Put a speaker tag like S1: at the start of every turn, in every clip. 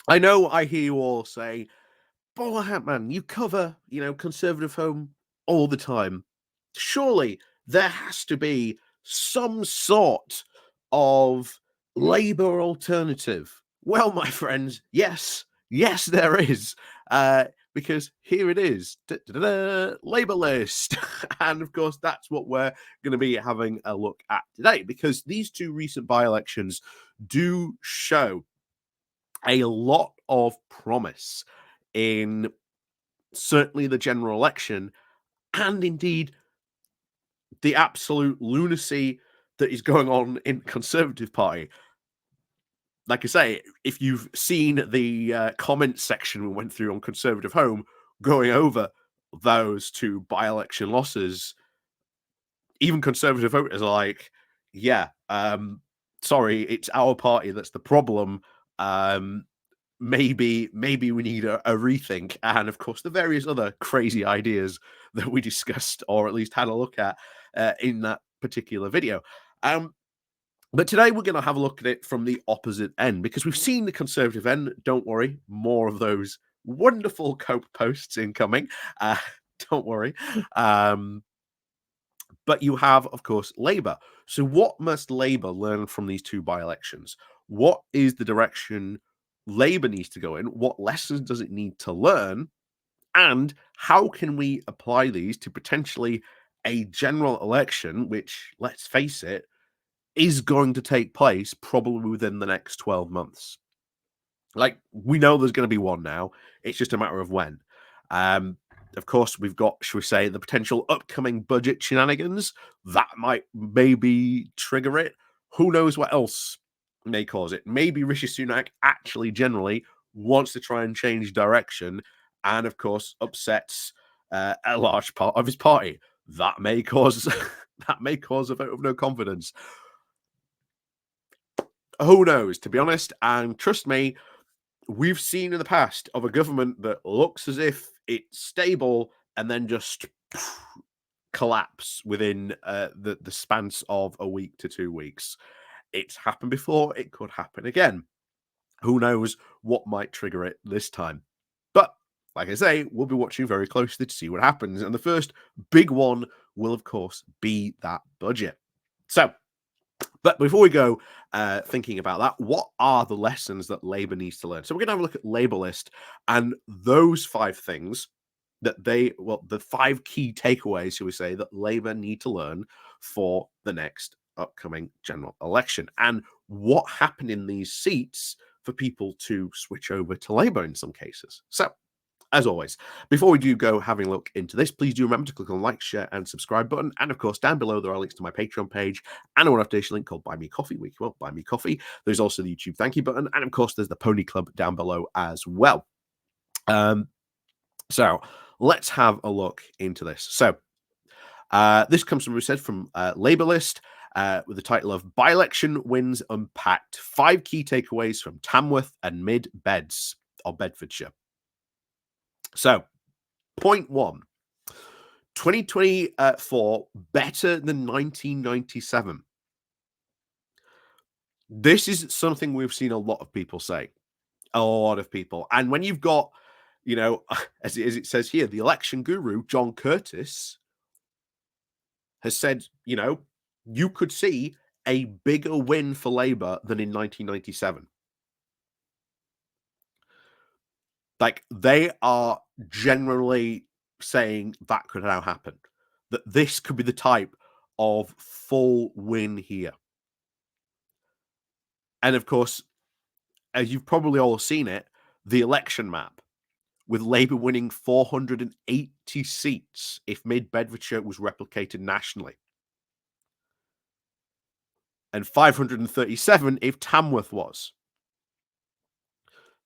S1: I know I hear you all say, "Bowler hat man, you cover, conservative home all the time. Surely there has to be some sort of Labour alternative." Well, my friends, yes, there is. Because here it is, Labour list, and of course that's what we're going to be having a look at today. Because these two recent by-elections do show a lot of promise in certainly the general election, and indeed the absolute lunacy that is going on in the Conservative Party. Like I say, if you've seen the comment section we went through on Conservative Home, going over those two by-election losses, even Conservative voters are like, "Yeah, sorry, it's our party that's the problem. Um, maybe we need a rethink." And of course, the various other crazy ideas that we discussed, or at least had a look at in that particular video. Um, but today we're going to have a look at it from the opposite end, because we've seen the Conservative end. Don't worry, more of those wonderful cope posts incoming. Uh, don't worry. Um, but you have, of course, Labour. So, what must Labour learn from these two by elections? What is the direction Labour needs to go in? What lessons does it need to learn? And how can we apply these to potentially a general election, which, let's face it, is going to take place probably within the next 12 months? Like, we know there's going to be one now. It's just a matter of when. Um, of course, we've got, should we say, the potential upcoming budget shenanigans that might maybe trigger it. Who knows what else may cause it? Maybe Rishi Sunak actually generally wants to try and change direction, and of course upsets a large part of his party. That may cause that may cause a vote of no confidence. Who knows? To be honest, and trust me, we've seen in the past of a government that looks as if it's stable and then just collapse within the span of a week to 2 weeks. It's happened before. It could happen again. Who knows what might trigger it this time? But like I say, we'll be watching very closely to see what happens. And the first big one will, of course, be that budget. So, but before we go thinking about that, what are the lessons that Labour needs to learn? So we're going to have a look at Labour list and those 5 things that the 5 key takeaways, shall we say, that Labour need to learn for the next upcoming general election, and what happened in these seats for people to switch over to Labour in some cases. So, as always, before we do go having a look into this, please do remember to click on the like, share, and subscribe button. And of course, down below there are links to my Patreon page and a one-off link called Buy Me Coffee, where you can buy me coffee. There's also the YouTube thank you button, and of course, there's the Pony Club down below as well. So let's have a look into this. So this comes from, we said, from Labour List with the title of By-Election Wins Unpacked. 5 key takeaways from Tamworth and Mid-Beds of Bedfordshire. So, point 1. 2024 better than 1997. This is something we've seen a lot of people say. A lot of people. And when you've got, as it says here, the election guru, John Curtis, has said, you could see a bigger win for Labour than in 1997. Like, they are generally saying that could now happen, that this could be the type of full win here. And of course, as you've probably all seen it, the election map, with Labour winning 480 seats if Mid Bedfordshire was replicated nationally, and 537 if Tamworth was.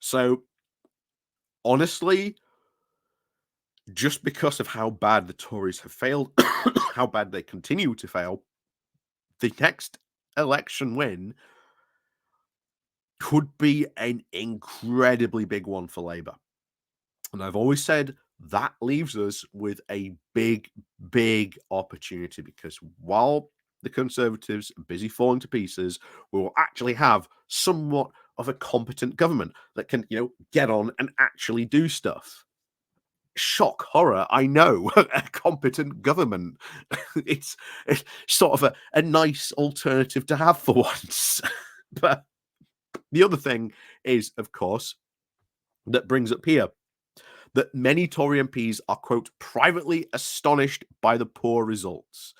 S1: So, honestly, just because of how bad the Tories have failed, how bad they continue to fail, the next election win could be an incredibly big one for Labour. And I've always said that leaves us with a big, big opportunity, because while the Conservatives are busy falling to pieces, we will actually have somewhat of a competent government that can, get on and actually do stuff. Shock horror, I know, a competent government. it's, it's sort of a nice alternative to have for once. But the other thing is, of course, that brings up here that many Tory MPs are, quote, privately astonished by the poor results.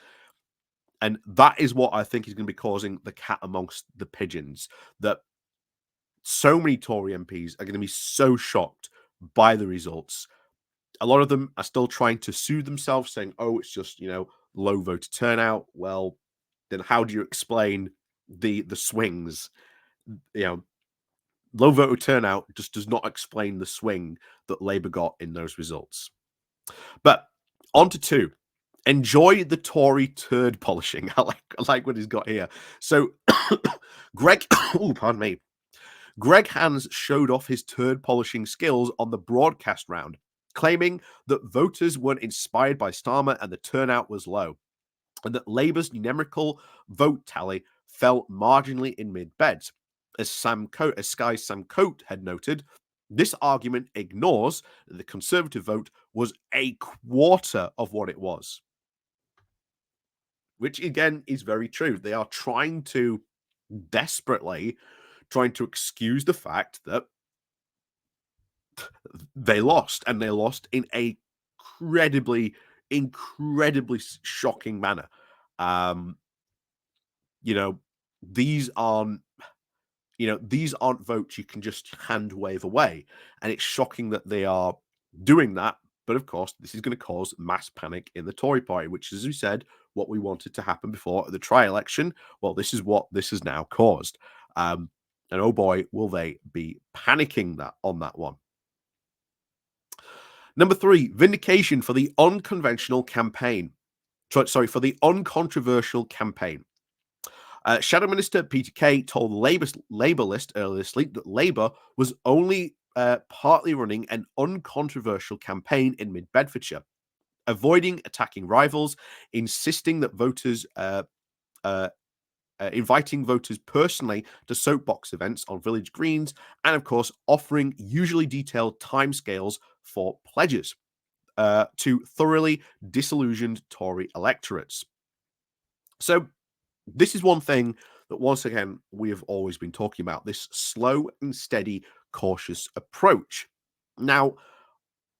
S1: And that is what I think is going to be causing the cat amongst the pigeons. That so many Tory MPs are going to be so shocked by the results. A lot of them are still trying to soothe themselves, saying, oh, it's just, low voter turnout. Well, then how do you explain the swings? Low voter turnout just does not explain the swing that Labour got in those results. But on to two. Enjoy the Tory turd polishing. I like what he's got here. So Greg, pardon me. Greg Hands showed off his turd polishing skills on the broadcast round, claiming that voters weren't inspired by Starmer and the turnout was low, and that Labour's numerical vote tally fell marginally in mid-beds. As Sky's Sam Coate had noted, this argument ignores that the Conservative vote was a quarter of what it was. Which, again, is very true. They are desperately trying to excuse the fact that they lost, and they lost in a incredibly shocking manner. These aren't votes you can just hand wave away, and it's shocking that they are doing that. But of course, this is going to cause mass panic in the Tory party, which, as we said, what we wanted to happen before the tri-election. Well, this is what this has now caused. And oh boy, will they be panicking on that one. Number 3, vindication for the unconventional campaign. Sorry, for the uncontroversial campaign. Shadow Minister Peter Kay told the Labour list earlier this week that Labour was only partly running an uncontroversial campaign in mid-Bedfordshire, avoiding attacking rivals, insisting that voters inviting voters personally to soapbox events on village greens, and of course offering usually detailed timescales for pledges to thoroughly disillusioned Tory electorates. So this is one thing that, once again, we have always been talking about, this slow and steady, cautious approach. Now,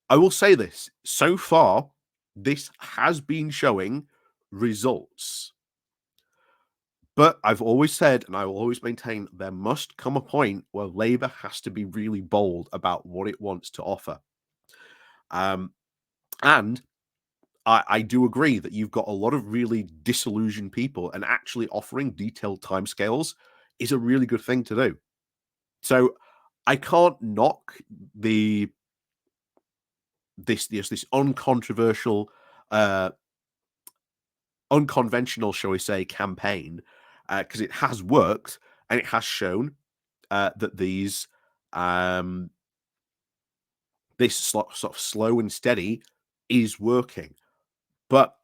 S1: I will say this, so far, this has been showing results. But I've always said, and I will always maintain, there must come a point where Labour has to be really bold about what it wants to offer. And I do agree that you've got a lot of really disillusioned people, and actually offering detailed timescales is a really good thing to do. So I can't knock this uncontroversial, unconventional, shall we say, campaign, because it has worked, and it has shown that this sort of slow and steady is working. But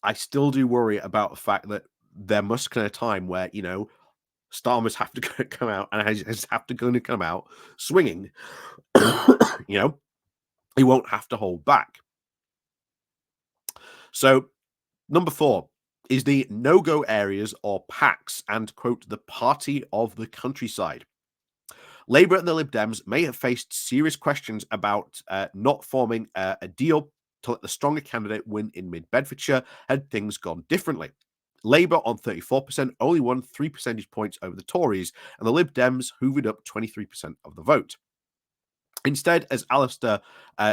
S1: I still do worry about the fact that there must come a time where, Starmers have to come out, and have to come out swinging. He won't have to hold back. So, number 4 is the no-go areas or PACs and, quote, the party of the countryside. Labour and the Lib Dems may have faced serious questions about not forming a deal to let the stronger candidate win in mid-Bedfordshire had things gone differently. Labour on 34% only won 3 percentage points over the Tories, and the Lib Dems hoovered up 23% of the vote. Instead, as Alistair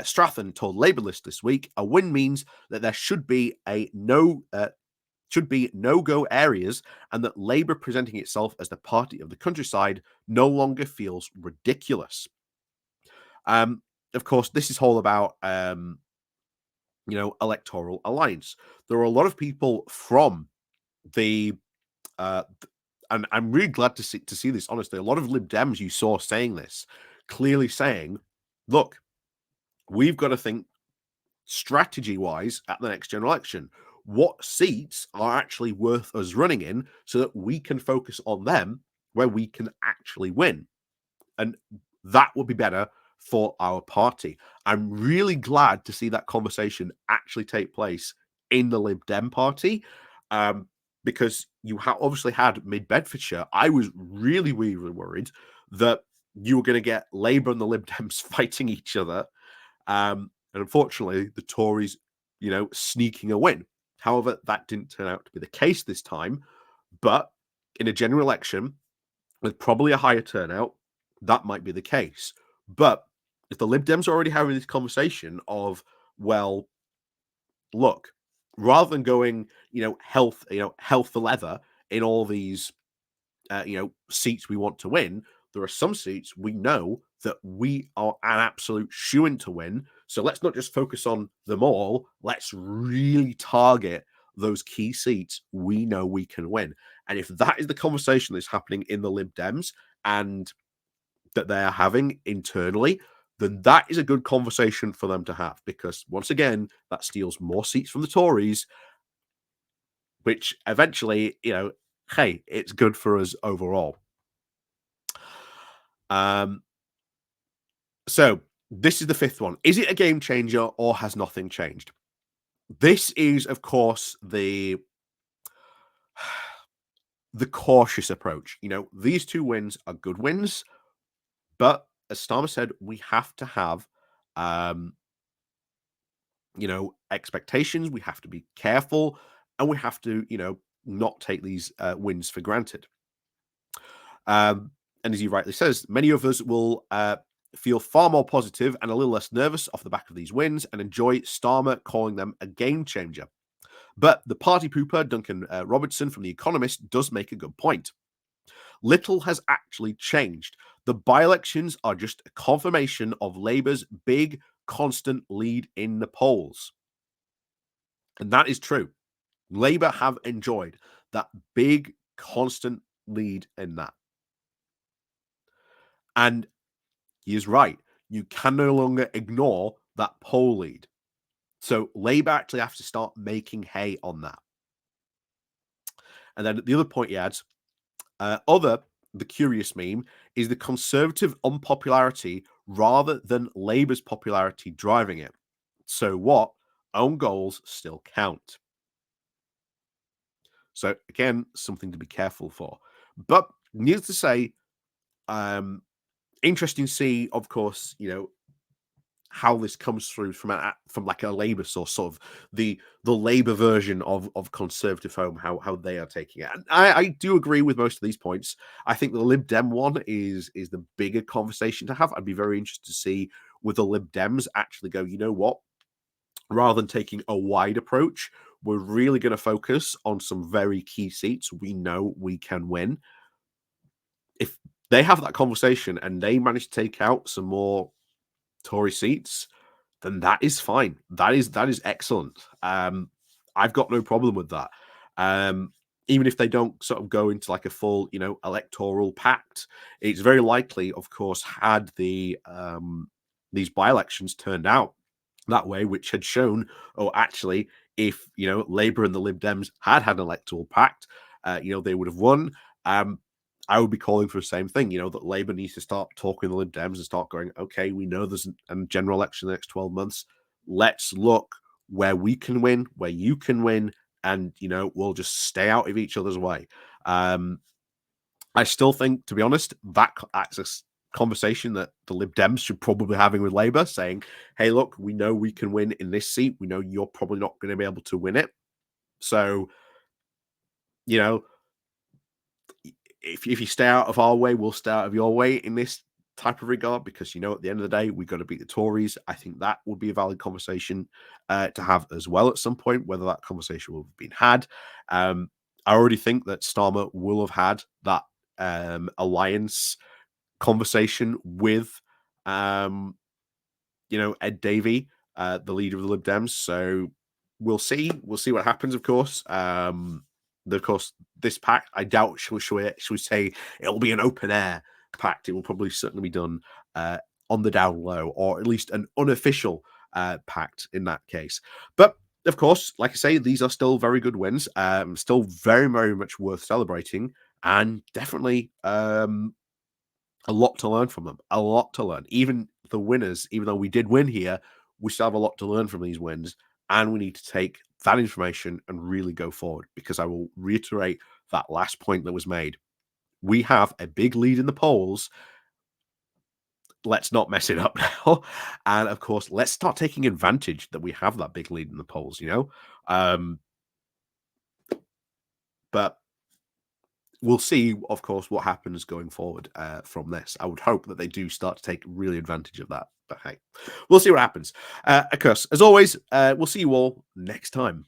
S1: Strathen told Labour List this week, a win means that there should be no-go areas, and that Labour presenting itself as the party of the countryside no longer feels ridiculous. Of course, this is all about electoral alliance. There are a lot of people from the and I'm really glad to see this, honestly. A lot of Lib Dems you saw saying this, clearly saying, look, we've got to think strategy-wise at the next general election. What seats are actually worth us running in so that we can focus on them where we can actually win? And that would be better for our party. I'm really glad to see that conversation actually take place in the Lib Dem party, because you obviously had Mid Bedfordshire. I was really, really worried that you were going to get Labour and the Lib Dems fighting each other. And unfortunately, the Tories, sneaking a win. However, that didn't turn out to be the case this time. But in a general election, with probably a higher turnout, that might be the case. But if the Lib Dems are already having this conversation of, well, look, rather than going, health for leather in all these, seats we want to win, there are some seats we know that we are an absolute shoo-in to win. So let's not just focus on them all. Let's really target those key seats we know we can win. And if that is the conversation that's happening in the Lib Dems and that they are having internally, then that is a good conversation for them to have, because once again, that steals more seats from the Tories, which eventually, hey, it's good for us overall. So this is the fifth one. Is it a game changer or has nothing changed? This is, of course, the cautious approach. These two wins are good wins, but as Starmer said, we have to have expectations. We have to be careful, and we have to, not take these wins for granted. And as he rightly says, many of us will feel far more positive and a little less nervous off the back of these wins and enjoy Starmer calling them a game changer. But the party pooper, Duncan Robertson from The Economist, does make a good point. Little has actually changed. The by-elections are just a confirmation of Labour's big, constant lead in the polls. And that is true. Labour have enjoyed that big, constant lead in that. And he is right. You can no longer ignore that poll lead. So Labour actually have to start making hay on that. And then the other point he adds, the curious meme is the Conservative unpopularity rather than Labour's popularity driving it. So what? Own goals still count. So again, something to be careful for. But needless to say, interesting to see, of course, how this comes through from like a Labour source, sort of the Labour version of Conservative Home, how they are taking it. And I do agree with most of these points. I think the Lib Dem one is the bigger conversation to have. I'd be very interested to see with the Lib Dems actually go, you know what? Rather than taking a wide approach, we're really going to focus on some very key seats we know we can win. If they have that conversation and they manage to take out some more Tory seats, then that is fine. That is excellent. I've got no problem with that. Even if they don't sort of go into like a full, electoral pact, it's very likely, of course, had these by-elections turned out that way, which had shown, actually, if Labour and the Lib Dems had an electoral pact, they would have won. I would be calling for the same thing, that Labour needs to start talking to the Lib Dems and start going, okay, we know there's a general election in the next 12 months. Let's look where we can win, where you can win, and, we'll just stay out of each other's way. I still think, to be honest, that's a conversation that the Lib Dems should probably be having with Labour, saying, hey, look, we know we can win in this seat. We know you're probably not going to be able to win it. So, if you stay out of our way, we'll stay out of your way in this type of regard, because at the end of the day, we've got to beat the Tories. I think that would be a valid conversation to have as well at some point, whether that conversation will have been had. I already think that Starmer will have had that alliance conversation with Ed Davey, the leader of the Lib Dems. So we'll see what happens, of course. Of course, this pact, I doubt shall we say it'll be an open air pact. It will probably certainly be done on the down low, or at least an unofficial pact in that case. But of course, like I say, these are still very good wins. Still very, very much worth celebrating, and definitely A lot to learn from them, a lot to learn. Even the winners, even though we did win here, we still have a lot to learn from these wins, and we need to take that information and really go forward, because I will reiterate that last point that was made. We have a big lead in the polls. Let's not mess it up now. And of course, let's start taking advantage that we have that big lead in the polls, you know? But we'll see, of course, what happens going forward from this. I would hope that they do start to take really advantage of that. But hey, we'll see what happens. Of course, as always, we'll see you all next time.